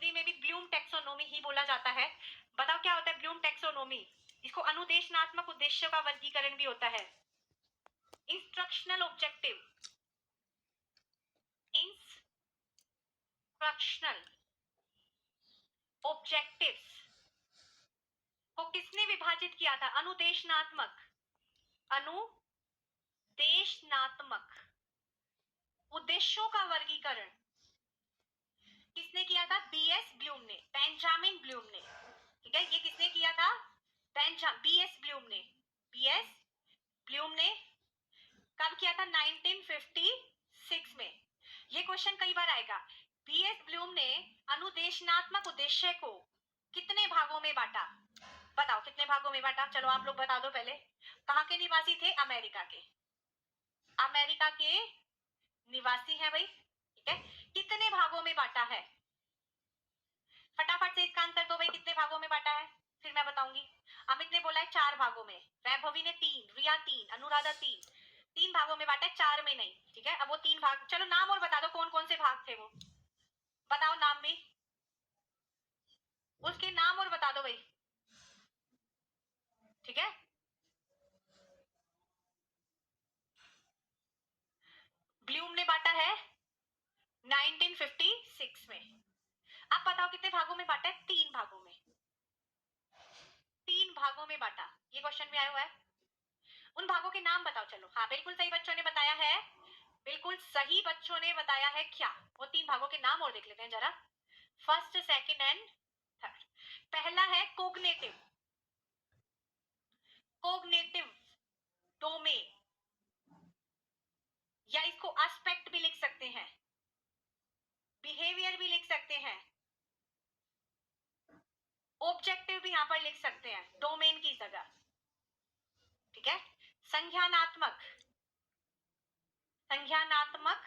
हिंदी में भी Bloom taxonomy ही बोला जाता है। बताओ क्या होता है ब्लूम टैक्सोनॉमी? इसको अनुदेशनात्मक उद्देश्य का वर्गीकरण भी होता है। इंस्ट्रक्शनल ऑब्जेक्टिव, इंस्ट्रक्शनल ऑब्जेक्टिव्स को किसने विभाजित किया था? अनुदेशनात्मक, अनुदेशनात्मक उद्देश्यों का वर्गीकरण किसने किया था? बीएस ब्लूम ने, बेंजामिन ब्लूम ने। ठीक है, ये किसने किया था? बीएस ब्लूम ने। बीएस ब्लूम ने कब किया था? 1956 में। ये क्वेश्चन कई बार आएगा। बीएस ब्लूम ने अनुदेशनात्मक उद्देश्य को कितने भागों में बांटा? बताओ कितने भागों में बांटा? चलो आप लोग बता दो पहले। कहाँ के निवासी थे? अमेरिका के। अमेरिका के निवासी हैं भाई। ठीक है, कितने भागों में बांटा है? फटाफट से इसका आंसर दो भाई, कितने भागों में बांटा है? फिर मैं बताऊंगी। अमित ने बोला है 4 भागों में, वैभवी ने 3, रिया 3, अनुराधा 3 भागों में बांटा है, 4 में नहीं। ठीक है, अब वो 3 भाग, चलो नाम और बता दो कौन कौन से भाग थे वो, बताओ नाम भी, उसके नाम और बता दो भाई। ठीक है, ब्लूम ने बांटा है 1956 में। अब बताओ कितने भागों में बांटा है? 3 भागों में। 3 भागों में बांटा, ये क्वेश्चन भी आया हुआ है। उन भागों के नाम बताओ। चलो हाँ, बिल्कुल सही बच्चों ने बताया है, बिल्कुल सही बच्चों ने बताया है। क्या वो 3 भागों के नाम और देख लेते हैं जरा, फर्स्ट, सेकंड एंड थर्ड। पहला है कोग्निटिव, कोग्निटिव डोमेन, या इसको एस्पेक्ट भी लिख सकते हैं, बिहेवियर भी लिख सकते हैं, ऑब्जेक्टिव भी यहां पर लिख सकते हैं डोमेन की जगह। ठीक है, संज्ञानात्मक, संज्ञानात्मक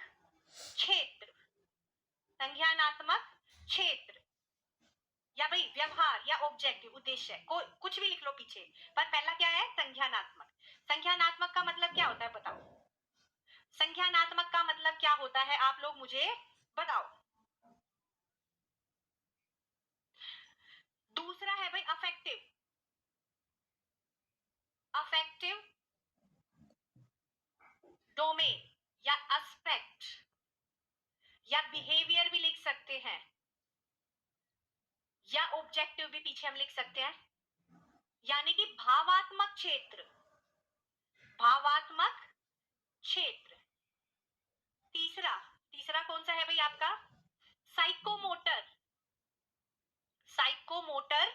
क्षेत्र, संज्ञानात्मक क्षेत्र, या भाई व्यवहार या ऑब्जेक्टिव उद्देश्य, कुछ भी लिख लो पीछे, पर पहला क्या है? संज्ञानात्मक। संज्ञानात्मक का मतलब क्या होता है बताओ? संज्ञानात्मक का मतलब क्या होता है आप लोग मुझे बताओ। दूसरा है भाई अफेक्टिव, अफेक्टिव डोमेन या एस्पेक्ट, या बिहेवियर भी लिख सकते हैं, या ऑब्जेक्टिव भी पीछे हम लिख सकते हैं, यानी कि भावात्मक क्षेत्र, भावात्मक क्षेत्र। तीसरा, तीसरा कौन सा है भाई आपका? Psychomotor, psychomotor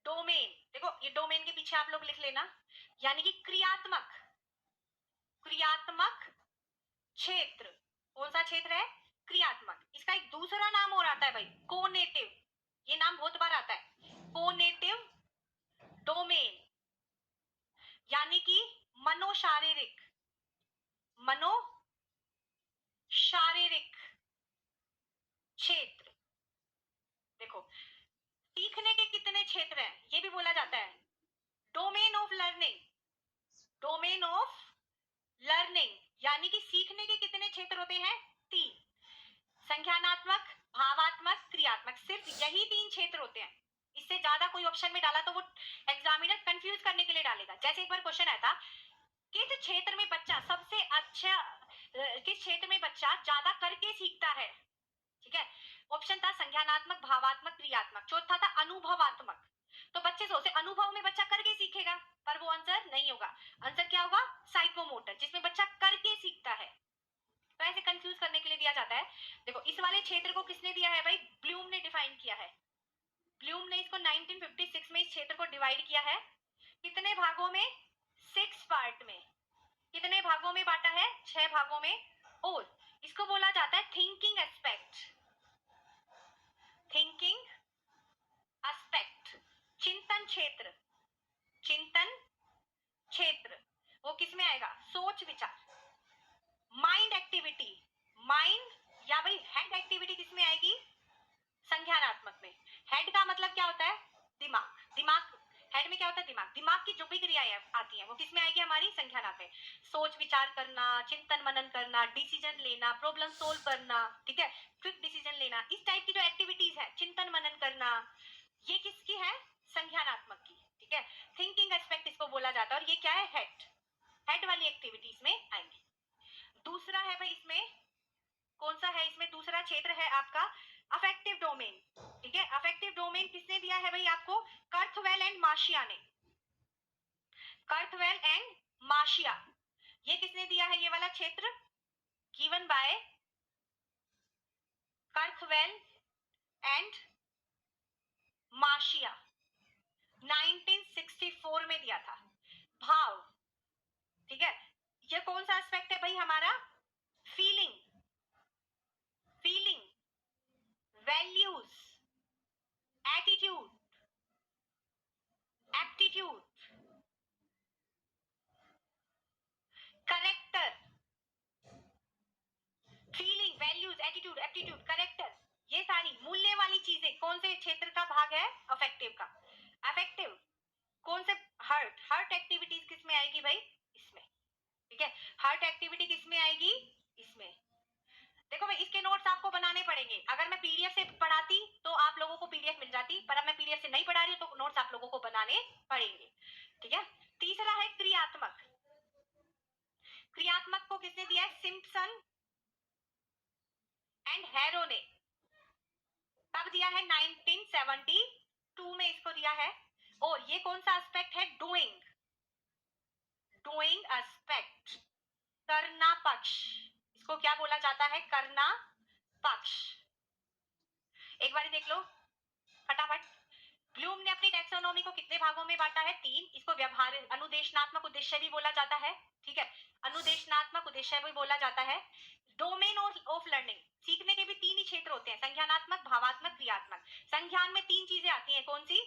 domain. देखो ये डोमेन के पीछे आप लोग लिख लेना, यानी कि क्रियात्मक, क्रियात्मक क्षेत्र। कौन सा क्षेत्र है? क्रियात्मक। इसका एक दूसरा नाम और आता है भाई, कोनेटिव। ये नाम बहुत बार आता है, कोनेटिव डोमेन, यानी कि मनोशारीरिक, मनोशारीरिक क्षेत्र। देखो सीखने के कितने क्षेत्र हैं ये भी बोला जाता है, domain of learning, domain of learning, यानी कि सीखने के कितने क्षेत्र होते हैं? 3, संज्ञानात्मक, भावात्मक, क्रियात्मक। सिर्फ यही 3 क्षेत्र होते हैं, इससे ज्यादा कोई ऑप्शन में डाला तो वो एग्जामिनर कंफ्यूज करने के लिए डालेगा। जैसे एक बार क्वेश्चन आया था, किस क्षेत्र में बच्चा सबसे अच्छा, किस क्षेत्र में बच्चा ज्यादा करके सीखता है? ठीक है, ऑप्शन था संज्ञानात्मक, भावात्मक, क्रियात्मक। चौथा था अनुभवात्मक। तो बच्चे सोचते अनुभव में बच्चा करके सीखेगा, पर वो आंसर नहीं होगा। आंसर क्या होगा? साइकोमोटर, जिसमें बच्चा करके सीखता है। तो ऐसे कंफ्यूज करने के लिए दिया जाता है। देखो इस वाले क्षेत्र को किसने दिया है भाई? ब्लूम ने डिफाइन किया है। ब्लूम ने इसको 1956 में इस क्षेत्र को डिवाइड किया है। कितने भागों में? 6 पार्ट में। कितने भागों में बांटा है? 6 भागों में। और इसको बोला जाता है थिंकिंग एस्पेक्ट, थिंकिंग एस्पेक्ट, चिंतन क्षेत्र, चिंतन क्षेत्र। वो किसमें आएगा? सोच विचार, माइंड एक्टिविटी, माइंड या भाई हेड एक्टिविटी किसमें आएगी? संज्ञानात्मक में। हेड का मतलब क्या होता है? दिमाग, दिमाग हेड में क्या होता है? दिमाग। दिमाग की जो भी क्रियाएं आती हैं वो किस में आएगी? हमारी संज्ञानात्मक में। सोच विचार करना, चिंतन मनन करना, डिसीजन लेना, प्रॉब्लम सोल्व करना, ठीक है, क्विक डिसीजन लेना, इस टाइप की जो एक्टिविटीज है, चिंतन मनन करना, ये किसकी है? संज्ञानात्मक की, ठीक है। थिंकिंग एस्पेक्ट इसको बोला जाता है, और ये क्या है? हेड। हेड वाली एक्टिविटीज में आएंगी। दूसरा है भाई इसमें, कौन सा है इसमें? दूसरा क्षेत्र है आपका अफेक्टिव डोमेन, ठीक है। अफेक्टिव डोमेन किसने दिया है भाई आपको? कर्थवेल एंड मार्शिया ने। कर्थवेल एंड मार्शिया, ये किसने दिया है ये वाला क्षेत्र? गिवन बाय कर्थवेल एंड मार्शिया, 1964 में दिया था। भाव, ठीक है। ये कौन सा एस्पेक्ट है भाई हमारा? Feeling, feeling, values, attitude, aptitude, character, feeling, values, attitude, aptitude, character, ये सारी मूल्य वाली चीजें कौन से क्षेत्र का भाग है? अफेक्टिव का। अफेक्टिव कौन से? हर्ट। हर्ट एक्टिविटीज किस में आएगी भाई? इसमें, ठीक है। हर्ट एक्टिविटी किस में आएगी? इसमें। देखो भाई इसके नोट्स आपको बनाने पड़ेंगे। अगर मैं पीडीएफ से पढ़ाती तो आप लोगों को पीडीएफ मिल जाती, पर अब मैं पीडीएफ से नहीं पढ़ा रही हूं तो नोट्स आप लोगों को बनाने पड़ेंगे, ठीक है। तीसरा है क्रियात्मक। क्रियात्मक को किसने दिया है? सिम्पसन एंड हैरो ने। कब दिया है? 1972 में इसको दिया है। और ये कौन सा एस्पेक्ट है? डूइंग, डूइंग एस्पेक्ट, करना पक्ष, इसको क्या बोला जाता है? करना पक्ष। एक बार देख लो फटाफट। ब्लूम ने अपनी टैक्सोनॉमी को कितने भागों में बांटा है? 3। इसको व्यवहार अनुदेशनात्मक उद्देश्य भी बोला जाता है, ठीक है। अनुदेशनात्मक उद्देश्य भी बोला जाता है। डोमेन ऑफ लर्निंग, सीखने के भी 3 ही क्षेत्र होते हैं, संज्ञानात्मक, भावात्मक, क्रियात्मक। संज्ञान में 3 चीजें आती हैं, कौन सी?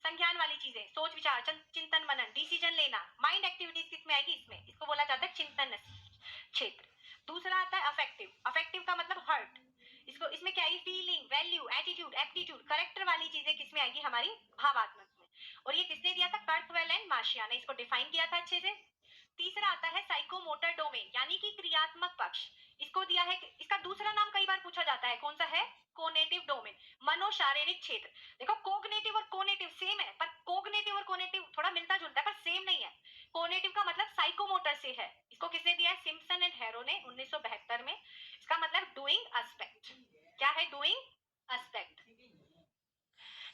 संज्ञान वाली चीजें, सोच विचार, चिंतन मनन, डिसीजन लेना। माइंड एक्टिविटीज किसमें आएगी? इसमें। इसको बोला जाता है चिंतन क्षेत्र। दूसरा आता है अफेक्टिव। अफेक्टिव का मतलब हर्ट। इसको, इसमें क्या है? Feeling, value, attitude, aptitude, character वाली चीजें किसमें आएगी? हमारी भावात्मक में। और ये किसने दिया था? कर्थवेल एंड मार्शिया ने इसको डिफाइन किया था अच्छे से। तीसरा आता है साइकोमोटर डोमेन, यानी कि क्रियात्मक पक्ष। इसको दिया है, इसका दूसरा नाम कई बार पूछा जाता है, कौन सा है? कोनेटिव डोमेन, मनोशारीरिक क्षेत्र। देखो कोग्निटिव और कोनेटिव सेम है, पर कोग्निटिव और कोनेटिव थोड़ा मिलता जुलता है, पर सेम नहीं है। कोनेटिव का मतलब साइकोमोटर से है। इसको किसने दिया है? सिम्पसन एंड हैरो ने 1972 में। इसका मतलब डूइंग एस्पेक्ट। क्या है? Doing aspect.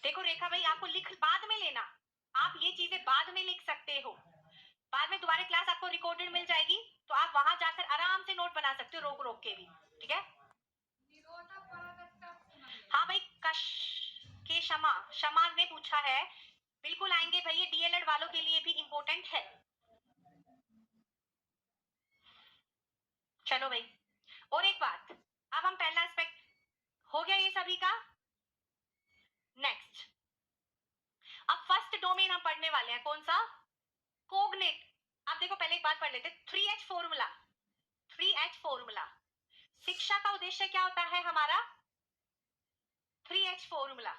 देखो रेखा भाई आपको लिख बाद में लेना, आप ये चीजें बाद में लिख सकते हो, बाद में दोबारा क्लास आपको रिकॉर्डेड मिल जाएगी, तो आप वहां जाकर आराम से नोट बना सकते हो, रोक रोक के भी, ठीक है। हाँ भाई, कश के शमा ने पूछा है, बिल्कुल आएंगे भाई, ये डीएलएड वालों के लिए भी इंपॉर्टेंट है। चलो भाई, और एक बात, अब हम पहला एस्पेक्ट हो गया ये सभी का। नेक्स्ट, अब फर्स्ट डोमेन हम पढ़ने वाले हैं, कौन सा? कोग्नेट। अब देखो पहले एक बात पढ़ लेते, 3H फॉर्मूला। 3H फॉर्मूला, शिक्षा का उद्देश्य क्या होता है हमारा? 3H फॉर्मूला,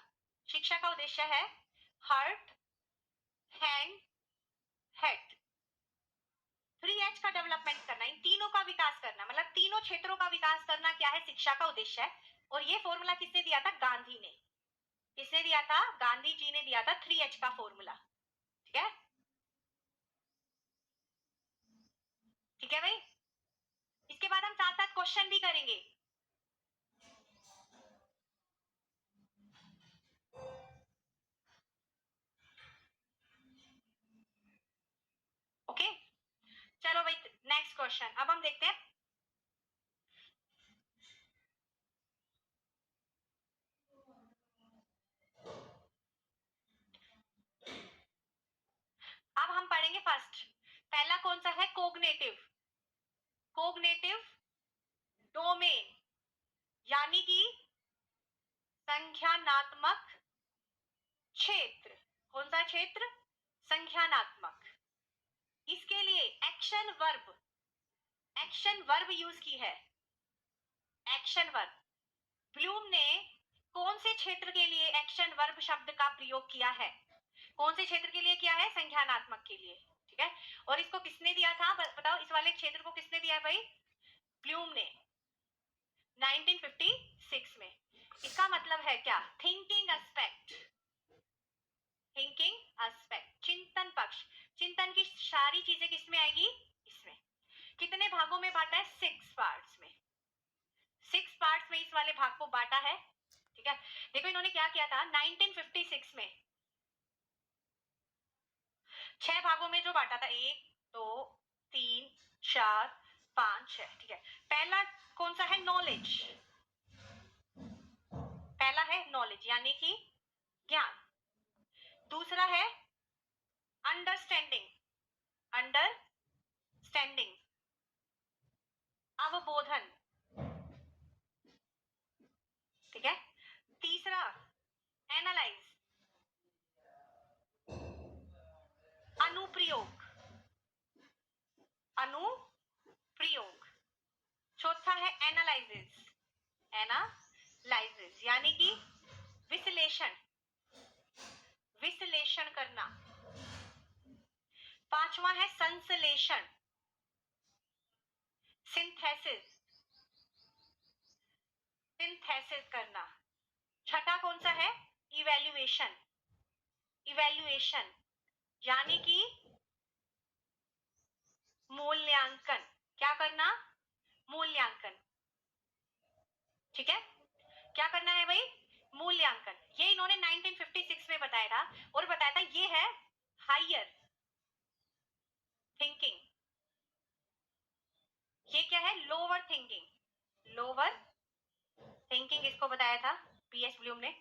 शिक्षा का उद्देश्य है हार्ट, हैंड, हेड। 3H का डेवलपमेंट करना, इन तीनों का विकास करना, मतलब तीनों क्षेत्रों का विकास करना क्या है? शिक्षा का उद्देश्य है। और ये फॉर्मूला किसने दिया था? गांधी ने। किसने दिया था? गांधी जी ने दिया था 3H का फॉर्मूला, ठीक है। ठीक है भाई, इसके बाद हम साथ साथ क्वेश्चन भी करेंगे। ओके, चलो भाई नेक्स्ट क्वेश्चन अब हम देखते हैं। अब हम पढ़ेंगे फर्स्ट, पहला कौन सा है? कोग्नेटिव। कोग्नेटिव डोमेन, यानी कि संख्यानात्मक क्षेत्र। कौन सा क्षेत्र? संख्यानात्मक। इसके लिए action verb, action verb use की है। एक्शन वर्ब, ब्लूम ने कौन से क्षेत्र के लिए एक्शन वर्ब शब्द का प्रयोग किया है? कौन से क्षेत्र के लिए किया है? संख्यानात्मक के लिए, ठीक है। और इसको किसने दिया था बताओ, इस वाले क्षेत्र को किसने दिया है भाई? ब्लूम ने 1956 में। इसका मतलब है क्या? थिंकिंग एस्पेक्ट, थिंकिंग एस्पेक्ट, चिंतन पक्ष, चिंतन की सारी चीजें किसमें आएगी? इसमें। कितने भागों में बांटा है? 6 पार्ट्स में, 6 पार्ट्स में इस वाले भाग को बांटा है, ठीक है। देखो इन्होंने क्या किया था 1956 में, 6 भागों में जो बांटा था, 1 2 3 4 5 6, ठीक है। पहला कौन सा है? नॉलेज, पहला है नॉलेज यानी कि ज्ञान। दूसरा है अंडरस्टैंडिंग, अंडरस्टैंडिंग, अवबोधन, ठीक है। तीसरा एनालाइज, अनुप्रयोग, अनुप्रयोग। चौथा है एनालाइसिस, एनालाइसिस यानी कि विश्लेषण, विश्लेषण करना। पांचवा है संश्लेषण, सिंथेसिस, सिंथेसिस करना। छठा कौन सा है? इवैल्यूएशन, इवैल्यूएशन यानी कि मूल्यांकन। क्या करना? मूल्यांकन, ठीक है। क्या करना है भाई? मूल्यांकन। ये इन्होंने 1956 में बताया था, और बताया था ये है हायर थिंकिंग, ये क्या है? लोअर थिंकिंग, लोअर थिंकिंग इसको बताया था पीएस ब्लूम ने।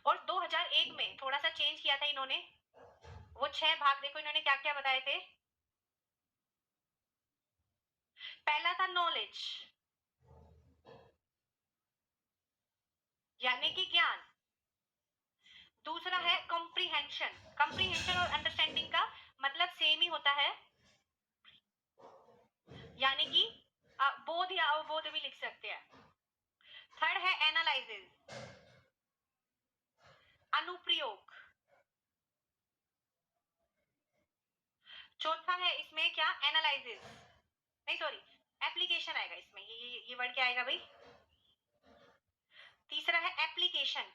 और 2001 में थोड़ा सा चेंज किया था इन्होंने, वो 6 भाग देखो इन्होंने क्या क्या बताए थे। पहला था नॉलेज यानी कि ज्ञान। दूसरा है कॉम्प्रीहेंशन, कॉम्प्रीहेंशन और अंडरस्टैंडिंग का मतलब सेम ही होता है, यानी कि बोध या अवबोध भी लिख सकते हैं। थर्ड है एनालाइसिस, अनुप्रयोग। चौथा है इसमें क्या? एनालाइसिस, नहीं सॉरी एप्लीकेशन आएगा इसमें, ये वर्ड क्या आएगा भाई? तीसरा है एप्लीकेशन,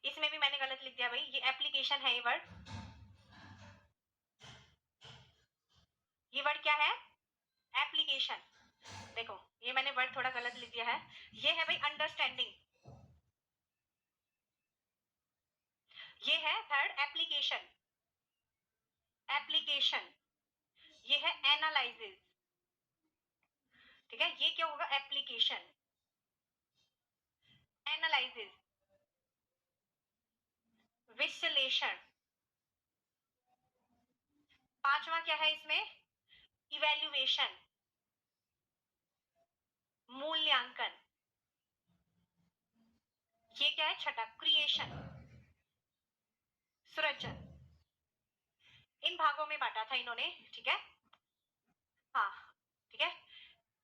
इसमें भी मैंने गलत लिख दिया भाई, ये एप्लीकेशन है ये वर्ड। ये वर्ड क्या है? एप्लीकेशन। देखो ये मैंने वर्ड थोड़ा गलत लिख दिया है, ये है भाई अंडरस्टैंडिंग, ये है थर्ड एप्लीकेशन, एप्लीकेशन। ये है एनालाइसिस, ठीक है। ये क्या होगा? एप्लीकेशन, एनालाइसिस, विश्लेषण। पांचवा क्या है इसमें? इवैल्यूएशन, मूल्यांकन। ये क्या है? छठा क्रिएशन, सृजन। इन भागों में बांटा था इन्होंने, ठीक है। हाँ ठीक है।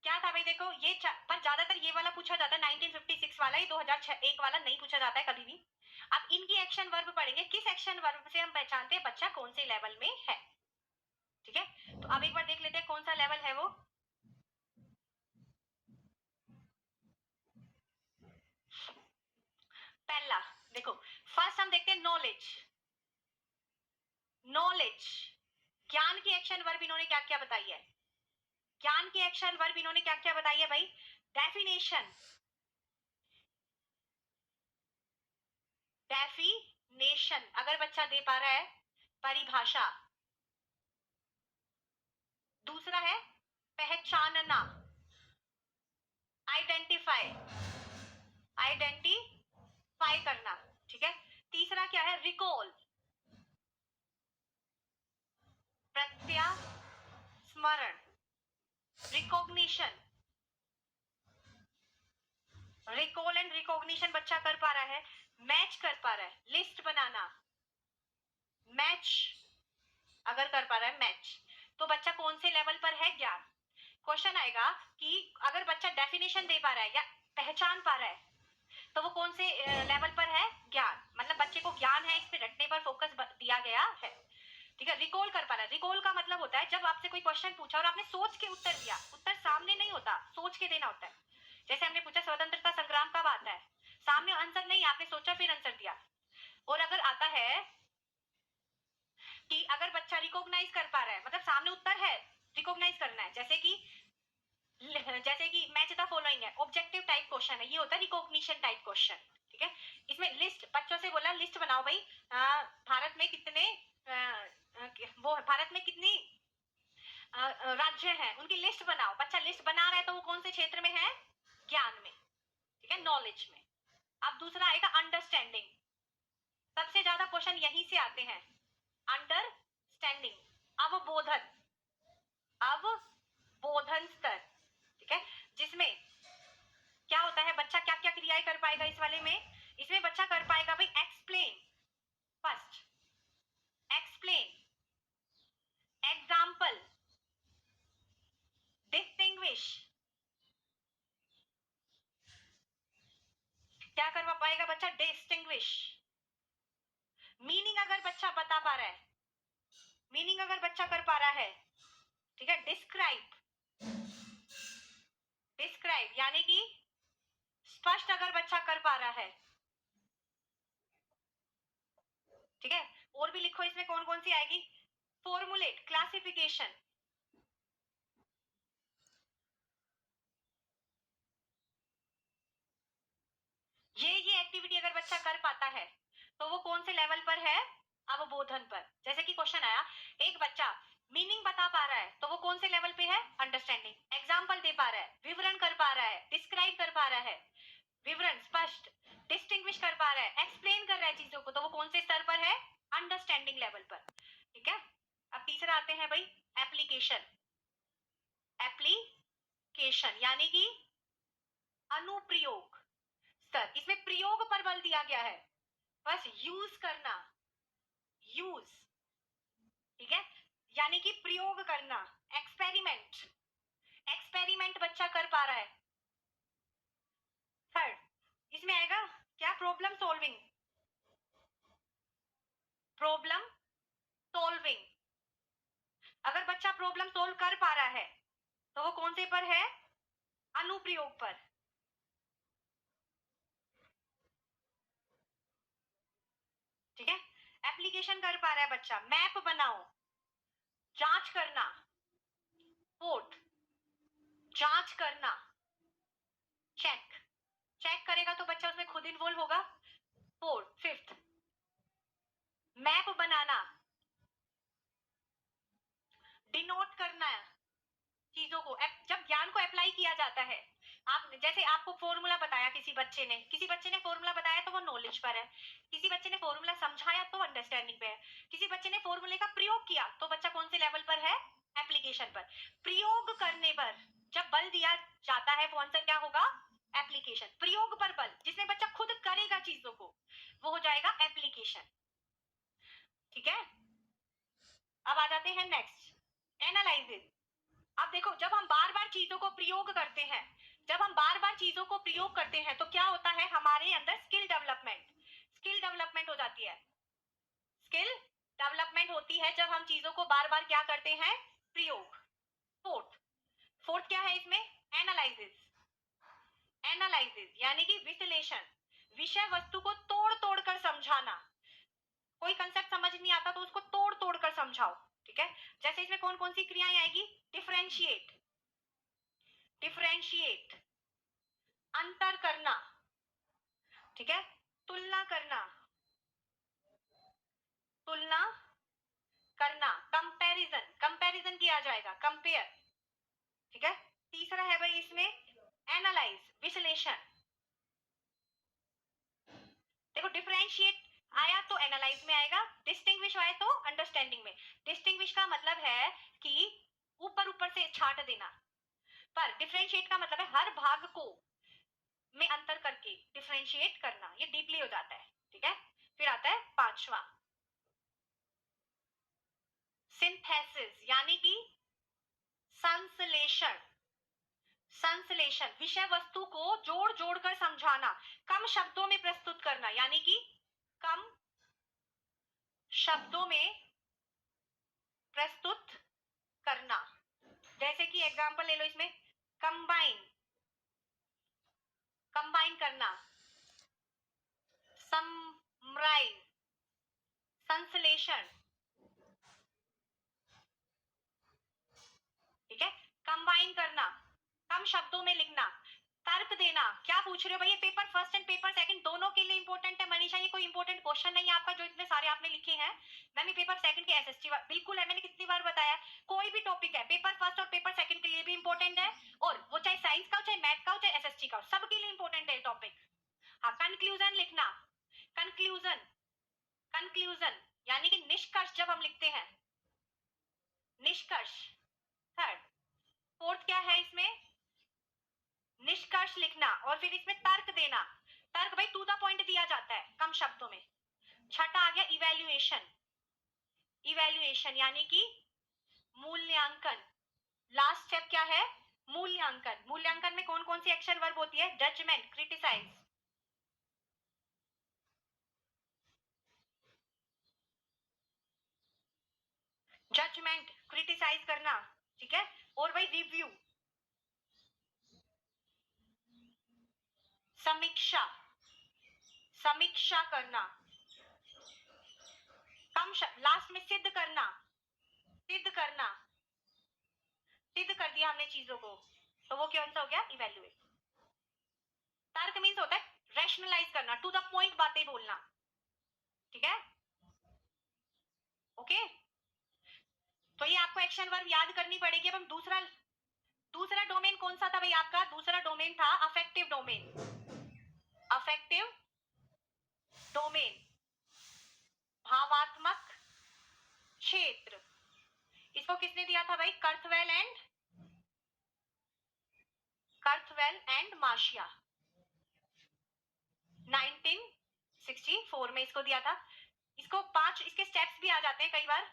क्या था भाई? देखो ये पर ज्यादातर ये वाला पूछा जाता है 1956 वाला, ये 2001 वाला नहीं पूछा जाता है कभी भी। अब इनकी एक्शन वर्ब पढ़ेंगे, किस एक्शन वर्ब से हम पहचानते हैं बच्चा कौन से लेवल में है, ठीक है। तो अब एक बार देख लेते हैं कौन सा लेवल है वो। पहला देखो, फर्स्ट हम देखते हैं नॉलेज, नॉलेज ज्ञान की एक्शन वर्ब इन्होंने क्या क्या बताई है? ज्ञान की एक्शन वर्ब इन्होंने क्या क्या बताई है भाई? डेफिनेशन, डेफिनेशन अगर बच्चा दे पा रहा है, परिभाषा। दूसरा है पहचानना, आइडेंटिफाई, आइडेंटिफाई करना, ठीक है। तीसरा क्या है? रिकॉल, प्रत्यास्मरण, रिकॉग्निशन, रिकॉल एंड रिकॉग्निशन बच्चा कर पा रहा है, मैच कर पा रहा है, लिस्ट बनाना, मैच अगर कर पा रहा है, मैच, तो बच्चा कौन से लेवल पर है? ज्ञान। क्वेश्चन आएगा कि अगर बच्चा डेफिनेशन दे पा रहा है या पहचान पा रहा है, तो वो कौन से लेवल पर है? ज्ञान, मतलब बच्चे को ज्ञान है, इस पे रटने पर फोकस दिया गया है। ठीक है, रिकॉल कर पाना। रिकॉल का मतलब होता है जब आपसे कोई क्वेश्चन पूछा और आपने सोच के उत्तर दिया, उत्तर सामने नहीं होता, सोच के देना होता है। जैसे हमने पूछा स्वतंत्रता संग्राम कब आता है, सामने आंसर नहीं, आपने सोचा फिर आंसर दिया। और अगर आता है कि अगर बच्चा रिकॉग्नाइज कर पा रहा है, मतलब सामने उत्तर है, रिकॉग्नाइज करना है, जैसे कि मैच द फॉलोइंग है, ऑब्जेक्टिव टाइप क्वेश्चन है, ये होता है रिकॉग्निशन टाइप क्वेश्चन। ठीक है, इसमें लिस्ट, बच्चों से बोला लिस्ट बनाओ भाई, भारत में कितने वो भारत में कितनी राज्य हैं, उनकी लिस्ट बनाओ। बच्चा लिस्ट बना रहा है तो वो कौन से क्षेत्र में है? ज्ञान में। ठीक है, नॉलेज में। अब दूसरा आएगा अंडरस्टैंडिंग। सबसे ज्यादा क्वेश्चन यहीं से आते हैं, अंडरस्टैंडिंग, अवबोधन, अवबोधन स्तर। ठीक है, जिसमें क्या होता है, बच्चा क्या क्या क्रियाएं कर पाएगा इस वाले में? इसमें बच्चा कर पाएगा भाई explain, first explain, example, distinguish, क्या कर पाएगा बच्चा? डिस्टिंग्विश। मीनिंग अगर बच्चा बता पा रहा है, मीनिंग अगर बच्चा कर पा रहा है, ठीक है, डिस्क्राइब, डिस्क्राइब यानी कि स्पष्ट अगर बच्चा कर पा रहा है। ठीक है, और भी लिखो इसमें कौन कौन सी आएगी? फॉर्मुलेट, क्लासिफिकेशन, ये एक्टिविटी अगर बच्चा कर पाता है तो वो कौन से लेवल पर है? अवबोधन पर। जैसे कि क्वेश्चन आया, एक बच्चा मीनिंग बता पा रहा है तो वो कौन से लेवल पे है? अंडरस्टैंडिंग। एग्जाम्पल दे पा रहा है, विवरण कर पा रहा है, डिस्क्राइब कर पा रहा है, विवरण स्पष्ट, डिस्टिंग्विश कर पा रहा है, एक्सप्लेन कर रहा है चीजों को, तो वो कौन से स्तर पर है? अंडरस्टैंडिंग लेवल पर। ठीक है, अब तीसरा आते हैं भाई एप्लीकेशन। एप्लीकेशन यानी कि अनुप्रयोग स्तर। इसमें प्रयोग पर बल दिया गया है, बस यूज करना, यूज। ठीक है, यानी कि प्रयोग करना, एक्सपेरिमेंट, एक्सपेरिमेंट बच्चा कर पा रहा है। थर्ड इसमें आएगा क्या? Problem solving, problem solving. अगर बच्चा प्रॉब्लम सोल्व कर पा रहा है तो वो कौन से पर है? अनुप्रयोग पर। ठीक है, एप्लीकेशन कर पा रहा है बच्चा, मैप बनाओ, जांच करना, रिपोर्ट, जांच करना, चेक, चेक करेगा तो बच्चा उसमें खुद इन्वॉल्व होगा। फोर्थ, फिफ्थ मैप बनाना, डिनोट करना चीजों को। जब ज्ञान को अप्लाई किया जाता है, आप जैसे आपको फॉर्मूला बताया किसी बच्चे ने फॉर्मूला बताया तो वो नॉलेज पर है, किसी बच्चे ने फॉर्मूला समझाया तो अंडरस्टैंडिंग पे है, किसी बच्चे ने फॉर्मूले का प्रयोग किया तो बच्चा कौन से लेवल पर है? एप्लीकेशन पर। प्रयोग करने पर जब बल दिया जाता है वो आंसर क्या होगा? एप्लीकेशन। प्रयोग पर बल, जिसमें बच्चा खुद करेगा चीजों को, वो हो जाएगा एप्लीकेशन। ठीक है, अब आ जाते हैं नेक्स्ट, एनालाइजिस। अब देखो, जब हम बार बार चीजों को प्रयोग करते हैं, जब हम बार बार चीजों को प्रयोग करते हैं तो क्या होता है? हमारे अंदर स्किल डेवलपमेंट, स्किल डेवलपमेंट हो जाती है, स्किल डेवलपमेंट होती है जब हम चीजों को बार बार क्या करते हैं? प्रयोग। फोर्थ, फोर्थ क्या है इसमें? एनालाइसिस। एनालाइसिस यानी कि विश्लेषण, विषय वस्तु को तोड़ तोड़ कर समझाना। कोई कंसेप्ट समझ नहीं आता तो उसको तोड़ तोड़ कर समझाओ। ठीक है, जैसे इसमें कौन कौन सी क्रियाएं आएगी? डिफरेंशिएट, डिफरेंशिएट, अंतर करना, ठीक है, तुलना करना, तुलना करना, कंपैरिजन, कंपैरिजन किया जाएगा, कंपेयर। ठीक है, तीसरा है भाई इसमें एनालाइज, विश्लेषण। देखो, डिफरेंशिएट आया तो एनालाइज में आएगा, डिस्टिंग्विश आए तो अंडरस्टैंडिंग में। डिस्टिंग्विश का मतलब है कि ऊपर ऊपर से छाट देना, पर डिफरेंशिएट का मतलब है हर भाग को में अंतर करके डिफरेंशिएट करना, ये डीपली हो जाता है। ठीक है, फिर आता है पांचवा, सिंथेसिस यानी कि संश्लेषण, संश्लेषण, विषय वस्तु को जोड़ जोड़ कर समझाना, कम शब्दों में प्रस्तुत करना, यानी कि कम शब्दों में प्रस्तुत करना। जैसे कि एग्जांपल ले लो इसमें, कंबाइन, कंबाइन करना, समराइज, संश्लेषण, ठीक है, कंबाइन करना, कम शब्दों में लिखना, तर्क देना। क्या पूछ रहे हो भाई, ये paper first and paper second दोनों के लिए इंपॉर्टेंट है मनीषा, ये कोई इंपॉर्टेंट क्वेश्चन नहीं है आपका जो इतने सारे आपने लिखे हैं। मैम ये पेपर सेकंड के एसएसटी बिल्कुल है, मैंने कितनी बार बताया, कोई भी टॉपिक है पेपर फर्स्ट और पेपर सेकंड के लिए भी इंपॉर्टेंट है, और वो चाहे साइंस का हो, चाहे मैथ का हो, चाहे एसएसटी का हो, सबके लिए इंपॉर्टेंट है टॉपिक। हाँ, कंक्लूजन लिखना, कंक्लूजन, कंक्लूजन यानी कि निष्कर्ष जब हम लिखते हैं, निष्कर्ष। थर्ड, फोर्थ क्या है इसमें, निष्कर्ष लिखना, और फिर इसमें तर्क देना। तर्क भाई टू द पॉइंट दिया जाता है कम शब्दों में। छठा आ गया इवैल्यूएशन, इवैल्यूएशन यानी कि मूल्यांकन। लास्ट स्टेप क्या है, मूल्यांकन। मूल्यांकन में कौन कौन सी एक्शन वर्ब होती है, जजमेंट, क्रिटिसाइज, जजमेंट, क्रिटिसाइज करना, ठीक है, और भाई रिव्यू, समीक्षा, समीक्षा करना, कम लास्ट में सिद्ध करना, सिद्ध करना, सिद्ध कर दिया हमने चीजों को, तो वो कौन सा हो गया, इवैल्यूएट। तर्क मींस होता है रैशनलाइज करना, टू द पॉइंट बातें बोलना, ठीक है, ओके। तो ये आपको एक्शन वर्ब याद करनी पड़ेगी। अब हम दूसरा, दूसरा डोमेन कौन सा था भाई आपका, दूसरा डोमेन था अफेक्टिव डोमेन, अफेक्टिव डोमेन, भावात्मक क्षेत्र। इसको किसने दिया था भाई, कर्थवेल एंड, कर्थवेल एंड मार्शिया, 1964 में इसको दिया था। इसको 5 इसके स्टेप्स भी आ जाते हैं कई बार,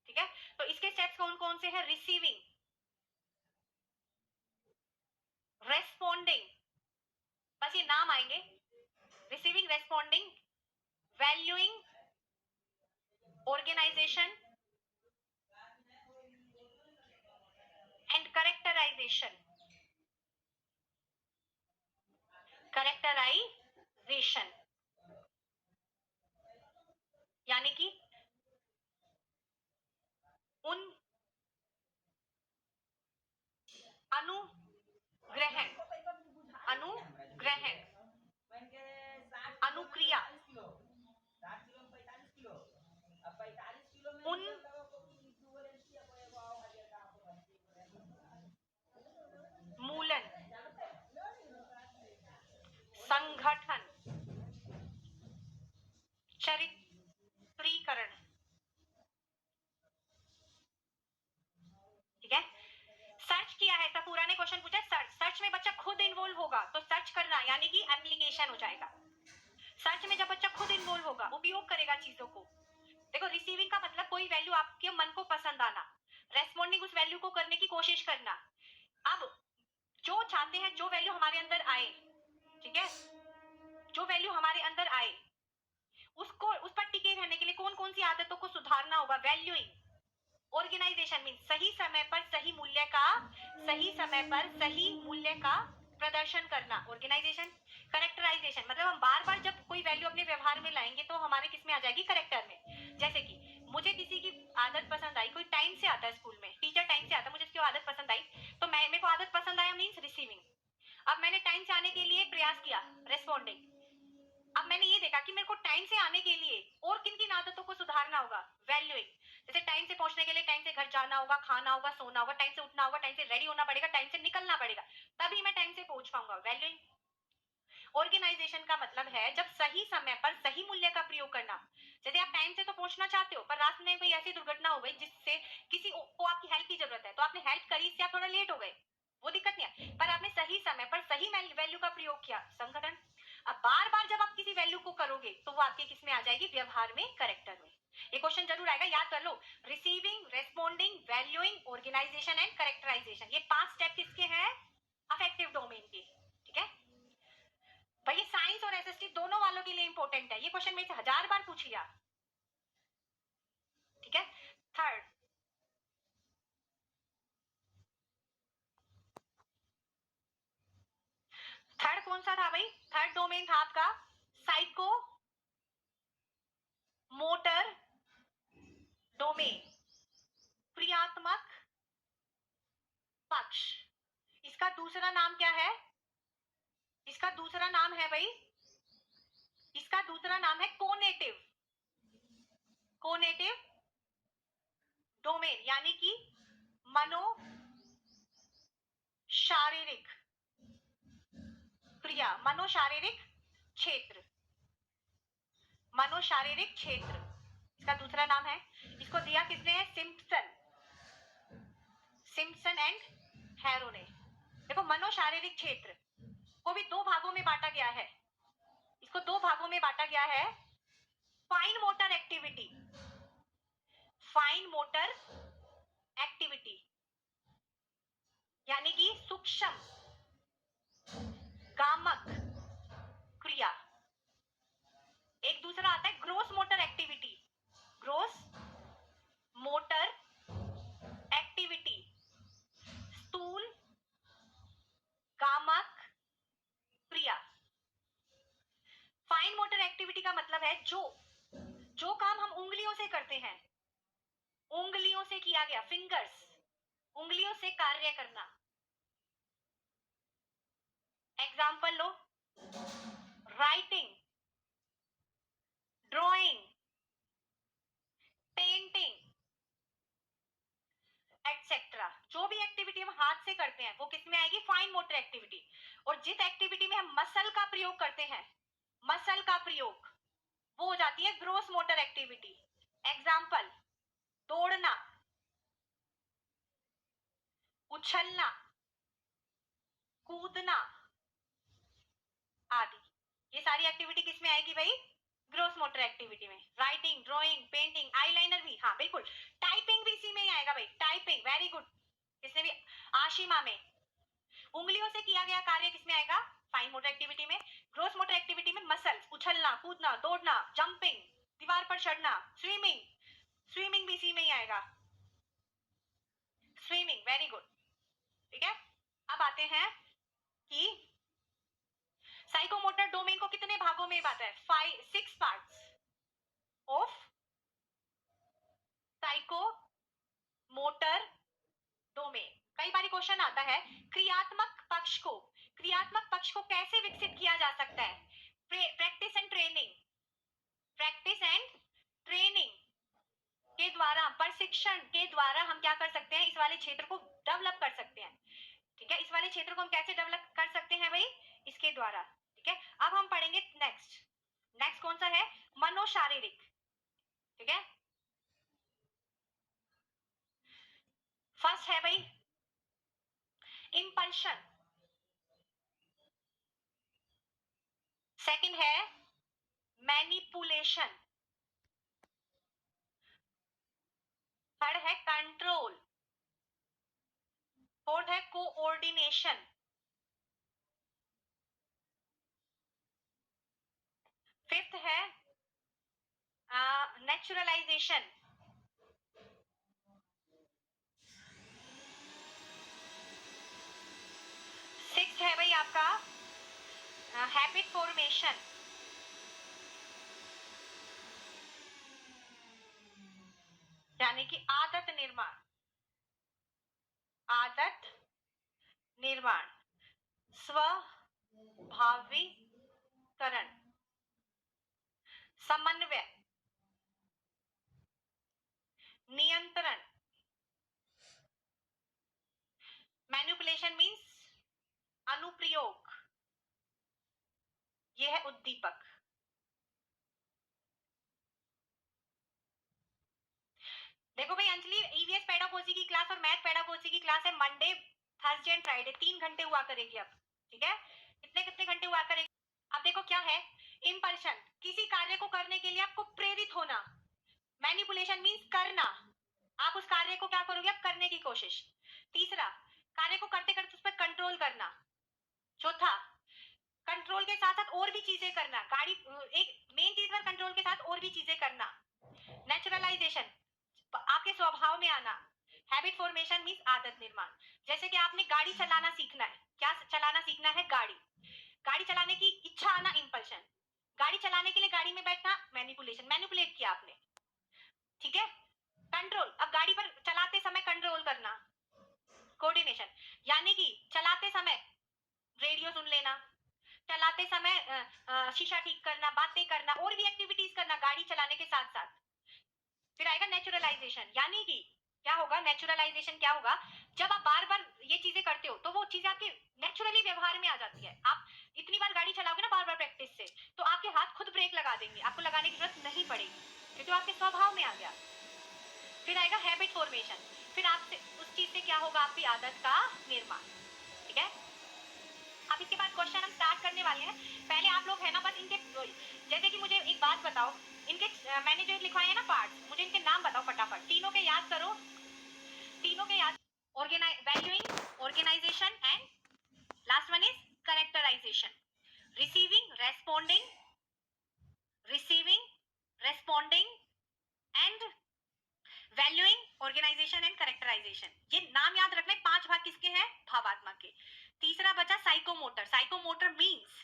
ठीक है। तो इसके स्टेप्स कौन कौन से हैं, रिसीविंग, रेस्पॉन्डिंग, बस ये नाम आएंगे, receiving, responding, valuing, organisation and characterisation, characterisation यानी कि उन अनुग्रहण, अनुग्रहण, अनुक्रिया, उन मूलन, संगठन, चरित्रीकरण, ठीक है। सर्च किया है, सब पूरा ने क्वेश्चन पूछा, सर्च, सर्च में बच्चा खुद इन्वॉल्व होगा तो सर्च करना यानी कि एप्लीकेशन हो जाएगा। सर्च में जब बच्चा खुद इन्वॉल्व होगा, उपयोग करेगा चीजों को। देखो रिसीविंग का मतलब कोई वैल्यू आपके मन को पसंद आना, रेस्पॉन्डिंग उस वैल्यू को करने की कोशिश करना। अब जो चाहते हैं जो वैल्यू हमारे अंदर आए, ठीक है, जो वैल्यू हमारे अंदर आए उसको, उस पर टिके रहने के लिए कौन कौन सी आदतों को सुधारना होगा, वैल्यूइंग, ऑर्गेनाइजेशन मीन सही समय पर सही मूल्य का, सही समय पर सही मूल्य का प्रदर्शन करना, ऑर्गेनाइजेशन। करेक्टराइजेशन मतलब हम बार बार जब कोई वैल्यू अपने व्यवहार में लाएंगे तो हमारे किस में आ जाएगी, करेक्टर में। जैसे कि मुझे किसी की आदत पसंद आई, कोई टाइम से आता है स्कूल में, टीचर टाइम से आता है, मुझे इसकी आदत पसंद आई, तो मैं, मेरे को आदत पसंद आया मीन्स रिसीविंग। अब मैंने टाइम से आने के लिए प्रयास किया, रेस्पॉन्डिंग। अब मैंने ये देखा कि मेरे को टाइम से आने के लिए और किन किन आदतों को सुधारना होगा, वैल्यूइंग। जैसे टाइम से पहुंचने के लिए टाइम से घर जाना होगा, खाना होगा, सोना होगा, टाइम से उठना होगा, टाइम से रेडी होना पड़ेगा, टाइम से निकलना पड़ेगा, तभी मैं टाइम से पहुंच पाऊंगा, वैल्यूइंग। ऑर्गेनाइजेशन का मतलब है जब सही समय पर सही मूल्य का प्रयोग करना। जैसे आप टाइम से तो पहुंचना चाहते हो पर रात में कोई ऐसी दुर्घटना हो गई जिससे किसी को आपकी हेल्प की जरूरत है, तो आपने हेल्प करी, इससे आप थोड़ा लेट हो गए, वो दिक्कत नहीं है, पर आपने सही समय पर सही वैल्यू का प्रयोग किया, संगठन। अब बार बार जब आप किसी वैल्यू को करोगे तो वो आपके किस में आ जाएगी, व्यवहार में, करेक्टर में। ये क्वेश्चन जरूर आएगा, याद कर लो। Receiving, responding, valuing, organisation and characterization, ये 5 स्टेप किसके हैं, अफेक्टिव इंपॉर्टेंट है, ये क्वेश्चन मेरे से 1000 बार पूछ लिया, ठीक है। थर्ड, थर्ड कौन सा था भाई? थर्ड डोमेन था आपका साइको मोटर डोमेन, क्रियात्मक पक्ष। इसका दूसरा नाम क्या है? इसका दूसरा नाम है भाई, इसका दूसरा नाम है कोनेटिव, कोनेटिव डोमेन, यानी कि मनो शारीरिक क्रिया, मनोशारीरिक क्षेत्र, मनोशारीरिक क्षेत्र इसका दूसरा नाम है। इसको दिया किसने है? सिम्पसन, सिम्पसन एंड हैरो ने। देखो मनोशारीरिक क्षेत्र को भी दो भागों में बांटा गया है, इसको दो भागों में बांटा गया है। Fine motor activity, fine motor activity यानी कि सूक्ष्म गामक क्रिया। एक दूसरा आता है gross motor activity, gross motor activity, स्थूल गामक क्रिया। फाइन मोटर एक्टिविटी का मतलब है जो काम हम उंगलियों से करते हैं, उंगलियों से किया गया, फिंगर्स, उंगलियों से कार्य करना। एग्जाम्पल लो, राइटिंग, ड्राइंग, पेंटिंग एक्सेट्रा। जो भी एक्टिविटी हम हाथ से करते हैं वो किस में आएगी? Fine motor activity. और जिस एक्टिविटी में हम मसल का प्रयोग करते हैं, मसल का प्रयोग, वो हो जाती है ग्रोस मोटर एक्टिविटी। एग्जाम्पल, दौड़ना, उछलना, कूदना आदि। ये सारी एक्टिविटी किस में आएगी भाई? ग्रोस मोटर एक्टिविटी में। राइटिंग, ड्राइंग, पेंटिंग, आईलाइनर भी, हाँ बिल्कुल। टाइपिंग भी इसी में ही आएगा भाई, टाइपिंग, वेरी गुड। इसमें भी आशिमा में उंगलियों से किया गया कार्य किसमें आएगा? फाइन मोटर एक्टिविटी में। ग्रोस मोटर एक्टिविटी में मसल्स, उछलना, कूदना, दौड़ना, जंपिंग, दीवार पर चढ़ना, स्विमिंग, स्विमिंग भी इसी में ही आएगा, स्विमिंग, वेरी गुड, ठीक है। अब आते हैं कि साइकोमोटर डोमेन को कितने भागों में बांटा है? 6 पार्ट्स ऑफ साइकोमोटर डोमेन। कई बार क्वेश्चन आता है क्रियात्मक पक्ष को कैसे विकसित किया जा सकता है? Practice and training, practice and training के द्वारा, प्रशिक्षण के द्वारा हम क्या कर सकते हैं? इस वाले क्षेत्र को डेवलप कर सकते हैं, ठीक है। इस वाले क्षेत्र को हम कैसे डेवलप कर सकते हैं भाई? इसके द्वारा, ठीक है। अब हम पढ़ेंगे नेक्स्ट कौन सा है? मनोशारीरिक, ठीक है। फर्स्ट है भाई इंपल्शन, सेकंड है मैनिपुलेशन, थर्ड है कंट्रोल, फोर्थ है कोऑर्डिनेशन, फिफ्थ है नेचुरलाइजेशन, सिक्स्थ है भाई आपका हैबिट फॉर्मेशन, यानी कि आदत निर्माण, आदत निर्माण, स्वभावीकरण, समन्वय, नियंत्रण। मैनिपुलेशन मीन्स अनुप्रयोग, यह है उद्दीपक। देखो भाई अंजलि, ईवीएस पेडागोजी की क्लास और मैथ पेडागोजी की क्लास है मंडे, थर्सडे एंड फ्राइडे, 3 घंटे हुआ करेगी अब, ठीक है। कितने कितने घंटे हुआ करेगी? अब देखो क्या है इंपल्शन, किसी कार्य को करने के लिए आपको प्रेरित होना। मैनिपुलेशन मीन्स करना, आप उस कार्य को क्या करोगे? आप करने की कोशिश। तीसरा, कार्य को करते करते उस पर कंट्रोल करना। चौथा, कंट्रोल के साथ साथ और भी चीजें करना, गाड़ी एक मेन चीज पर कंट्रोल के साथ और भी चीजें करना, नेचुरलाइजेशन, आपके स्वभाव में आना, हैबिट फॉर्मेशन मीन्स आदत निर्माण। जैसे कि आपने गाड़ी चलाना सीखना है, क्या चलाना सीखना है? गाड़ी। गाड़ी चलाने की इच्छा आना, इंपल्शन। गाड़ी चलाने के लिए गाड़ी में बैठना, मैनिपुलेशन, मैनिपुलेट किया आपने, ठीक है। कंट्रोल, अब गाड़ी पर चलाते समय कंट्रोल करना, कोऑर्डिनेशन, यानी कि चलाते समय रेडियो सुन लेना, चलाते समय शीशा ठीक करना, बातें करना, और भी एक्टिविटीज करना गाड़ी चलाने के साथ साथ। फिर आएगा नेचुरलाइजेशन, यानी कि क्या होगा? नेचुरलाइजेशन क्या होगा? जब आप बार बार ये चीजें करते हो तो वो चीजें आपके नेचुरली व्यवहार में आ जाती है। आप इतनी बार गाड़ी चलाओगे ना बार बार प्रैक्टिस से, तो आपके हाथ खुद ब्रेक लगा देंगे, आपको लगाने की जरूरत नहीं पड़ेगी, क्योंकि आपके स्वभाव में आ गया। फिर आएगा हैबिट फॉर्मेशन, फिर आपसे उस चीज से क्या होगा? आपकी आदत का निर्माण, ठीक है। अब इसके बाद क्वेश्चन हम स्टार्ट करने वाले हैं। पहले आप लोग है ना बस इनके, जैसे कि मुझे एक बात बताओ, इनके मैंने जो लिखवाए हैं ना पार्ट, मुझे इनके नाम बताओ फटाफट, तीनों के याद करो, तीनों के याद। Valuing, organisation and last one is characterisation. Receiving, responding, receiving, responding and valuing, organisation and characterisation. ये नाम याद रखना है। 5 भाग किसके हैं? भावात्मक के। तीसरा बचा साइकोमोटर। साइकोमोटर मींस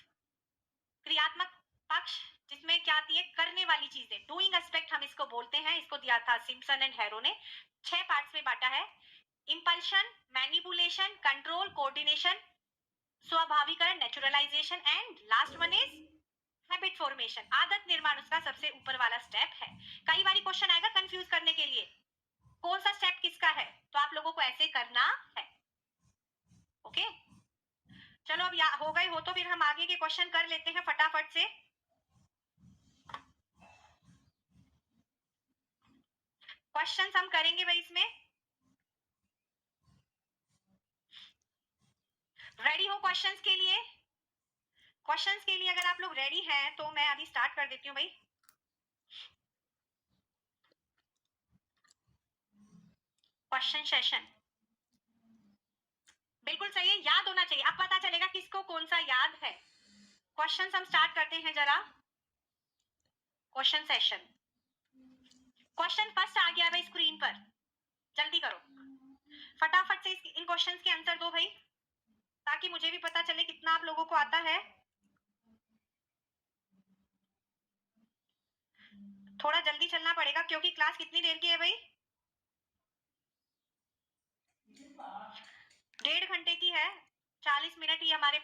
क्रियात्मक पक्ष, जिसमें क्या आती है? करने वाली चीजें, डूइंग एस्पेक्ट हम इसको बोलते हैं। इसको दिया था सिम्पसन एंड हैरो ने, 6 पार्ट्स में बांटा है। इंपल्शन, मैनिपुलेशन, कंट्रोल, कोऑर्डिनेशन, स्वाभाविकरण, naturalization and last one is habit formation, आदत निर्माण, उसका सबसे ऊपर वाला स्टेप है। कई बार क्वेश्चन आएगा कंफ्यूज करने के लिए, कौन सा स्टेप किसका है, तो आप लोगों को ऐसे करना है, ओके। चलो अब हो गए हो तो फिर हम आगे के क्वेश्चन कर लेते हैं फटाफट से। क्वेश्चंस हम करेंगे भाई इसमें। रेडी हो क्वेश्चंस के लिए? क्वेश्चंस के लिए अगर आप लोग रेडी हैं तो मैं अभी स्टार्ट कर देती हूँ भाई। क्वेश्चन सेशन बिल्कुल सही है, याद होना चाहिए, अब पता चलेगा किसको कौन सा याद है। क्वेश्चंस हम स्टार्ट करते हैं जरा। क्वेश्चन सेशन, क्वेश्चन फर्स्ट आ गया भाई स्क्रीन पर, जल्दी करो फटाफट से इन क्वेश्चंस के आंसर दो भाई, ताकि मुझे भी पता चले कितना आप लोगों को आता है। थोड़ा जल्दी चलना पड़ेगा क्योंकि क्लास कितनी देर की है भाई? 1.5 घंटे की है, 40 मिनट ही हमारे पास